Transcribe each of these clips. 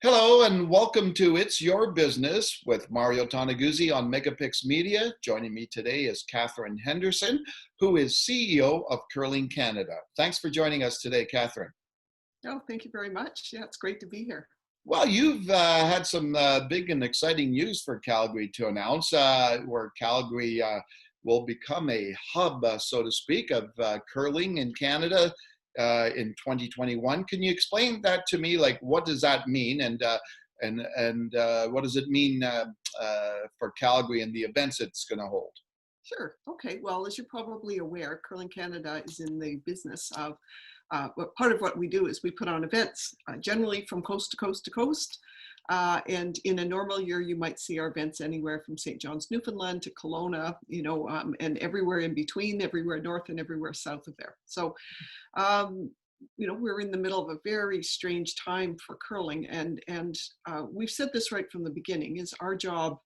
Hello and welcome to It's Your Business with Mario Toneguzzi on Megapix Media. Joining me today is Catherine Henderson, who is CEO of Curling Canada. Thanks for joining us today, Catherine. Oh, thank you very much. Yeah, it's great to be here. Well, you've had some big and exciting news for Calgary to announce, where Calgary will become a hub, so to speak, of curling in Canada in 2021. Can you explain that to me? Like, what does that mean, and what does it mean for Calgary and the events it's going to hold? Sure. Okay. Well, as you're probably aware, Curling Canada is in the business of, but part of what we do is we put on events, generally from coast to coast to coast. And in a normal year, you might see our events anywhere from St. John's, Newfoundland to Kelowna, and everywhere in between, everywhere north and everywhere south of there. So, um, we're in the middle of a very strange time for curling, and we've said this right from the beginning: is our job,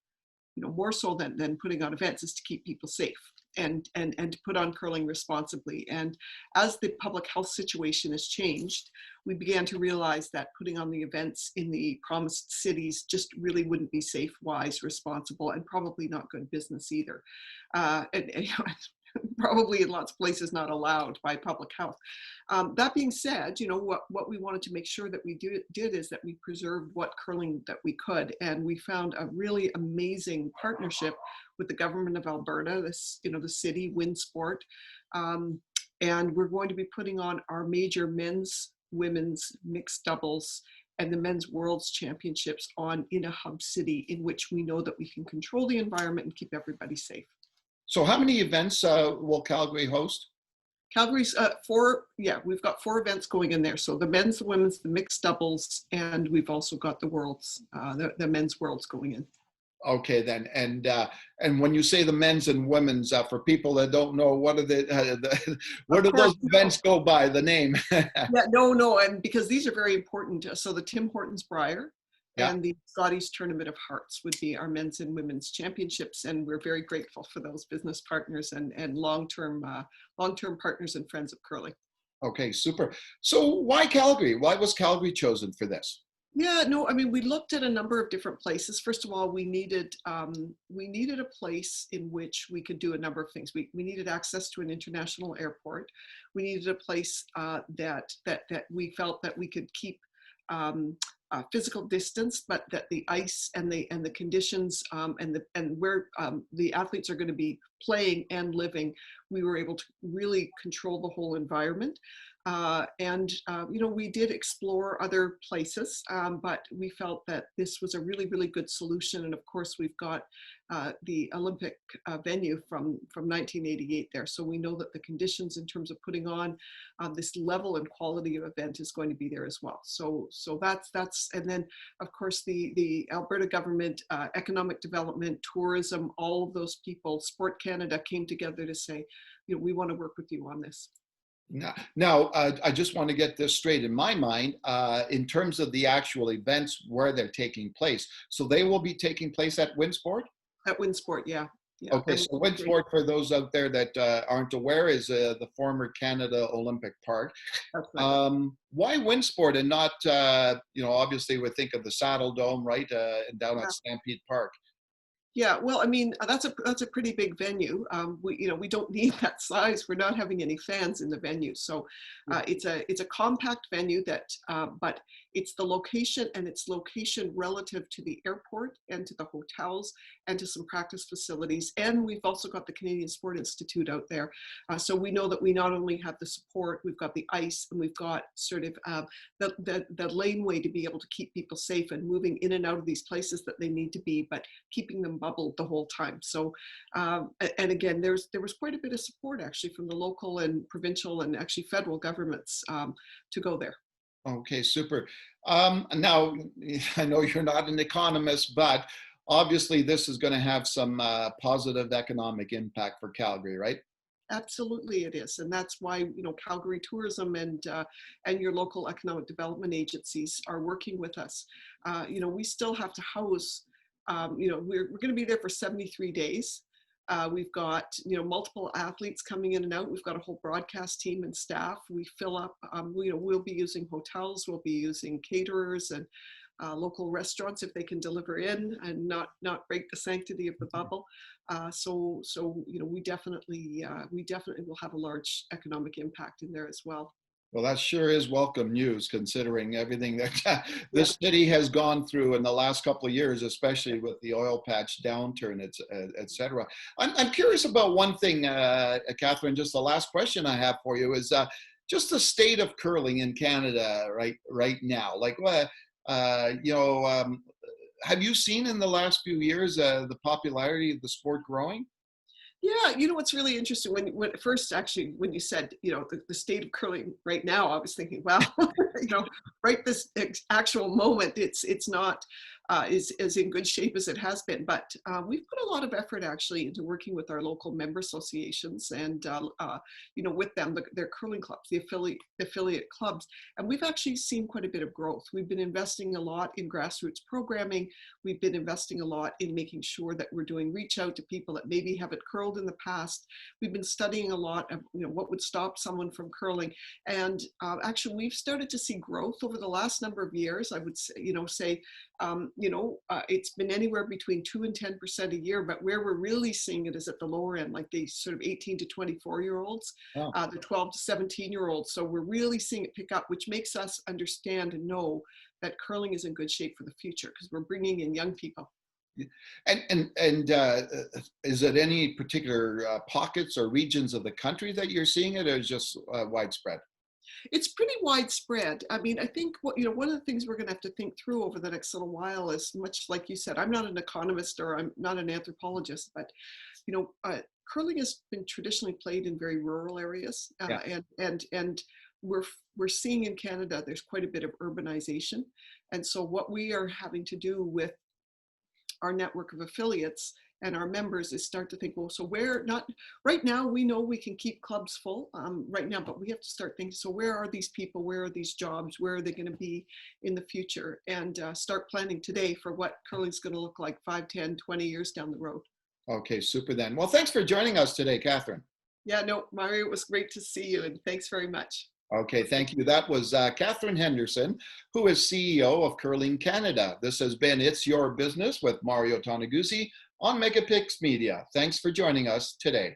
more so than putting on events, is to keep people safe and to put on curling responsibly. And as the public health situation has changed, we began to realize that putting on the events in the promised cities just really wouldn't be safe, wise, responsible, and probably not good business either. Probably in lots of places not allowed by public health. That being said, what we wanted to make sure that we did is that we preserved what curling that we could, and we found a really amazing partnership with the government of Alberta, the city, Winsport, and we're going to be putting on our major men's, women's, mixed doubles, and the men's world's championships on in a hub city in which we know that we can control the environment and keep everybody safe. So, how many events will Calgary host? Calgary's we've got 4 events going in there. So the men's, the women's, the mixed doubles, and we've also got the worlds, the men's worlds going in. Okay, then, and when you say the men's and women's, for people that don't know, what are where Of do course, those events go by? The name? yeah, no, and because these are very important. So the Tim Hortons Brier Yeah. and the Scotties Tournament of Hearts would be our men's and women's championships, and we're very grateful for those business partners and long-term partners and friends of curling. Okay, super. So why Calgary? Why was Calgary chosen for this? Yeah, no, I mean, we looked at a number of different places. First of all, we needed a place in which we could do a number of things. We needed access to an international airport. We needed a place that we felt that we could keep physical distance, but that the ice and the conditions and where the athletes are going to be playing and living, we were able to really control the whole environment. We did explore other places, but we felt that this was a really, really good solution. And of course, we've got the Olympic venue from 1988 there. So we know that the conditions in terms of putting on this level and quality of event is going to be there as well. So that's, and then of course the Alberta government, economic development, tourism, all of those people, Sport Canada came together to say, we want to work with you on this. Now, I just want to get this straight in my mind, in terms of the actual events where they're taking place. So they will be taking place at Winsport? At Winsport, yeah. Yeah. Okay, so Winsport, for those out there that aren't aware, is the former Canada Olympic Park. That's right. Why Winsport and not, obviously we think of the Saddle Dome, right, and down at Stampede Park? Yeah, well, I mean, that's a pretty big venue. We don't need that size. We're not having any fans in the venue, so it's a compact venue but it's the location, and it's location relative to the airport and to the hotels and to some practice facilities. And we've also got the Canadian Sport Institute out there, so we know that we not only have the support, we've got the ice, and we've got sort of the laneway to be able to keep people safe and moving in and out of these places that they need to be, but keeping them bubbled the whole time. So, and again, there was quite a bit of support actually from the local and provincial and actually federal governments to go there. Okay, super. Now, I know you're not an economist, but obviously this is going to have some positive economic impact for Calgary, right? Absolutely, it is, and that's why Calgary Tourism and your local economic development agencies are working with us. We still have to house. We're going to be there for 73 days. We've got multiple athletes coming in and out. We've got a whole broadcast team and staff. We fill up. We'll be using hotels. We'll be using caterers, and local restaurants if they can deliver in and not break the sanctity of the bubble. So we definitely will have a large economic impact in there as well. Well, that sure is welcome news, considering everything that Yeah. this city has gone through in the last couple of years, especially with the oil patch downturn, et cetera. I'm curious about one thing, Catherine. Just the last question I have for you is just the state of curling in Canada right now. Like, have you seen in the last few years the popularity of the sport growing? Yeah, what's really interesting when first actually when you said the state of curling right now, I was thinking, well, right this actual moment, it's not is as in good shape as it has been, but we've put a lot of effort actually into working with our local member associations and with them, their curling clubs, the affiliate clubs, and we've actually seen quite a bit of growth. We've been investing a lot in grassroots programming. We've been investing a lot in making sure that we're doing reach out to people that maybe haven't curled in the past. We've been studying a lot of what would stop someone from curling, and actually we've started to see growth over the last number of years. I would say it's been anywhere between 2 and 10% a year, but where we're really seeing it is at the lower end, like the sort of 18 to 24-year-olds, Oh. the 12 to 17-year-olds. So we're really seeing it pick up, which makes us understand and know that curling is in good shape for the future because we're bringing in young people. And is it any particular pockets or regions of the country that you're seeing it, or is it just widespread? It's pretty widespread. I mean, I think one of the things we're going to have to think through over the next little while is, much like you said, I'm not an economist or I'm not an anthropologist, but curling has been traditionally played in very rural areas, Yeah. and we're seeing in Canada there's quite a bit of urbanization, and so what we are having to do with our network of affiliates and our members is start to think, well, so where not right now, we know we can keep clubs full right now, but we have to start thinking, so where are these people, where are these jobs, where are they going to be in the future, and start planning today for what curling's going to look like 5, 10, 20 years down the road. Okay, super then. Well, thanks for joining us today, Catherine. Yeah, no, Mario, it was great to see you, and thanks very much. Okay, thank you. That was Catherine Henderson, who is CEO of Curling Canada. This has been It's Your Business with Mario Toneguzzi on Megapix Media. Thanks for joining us today.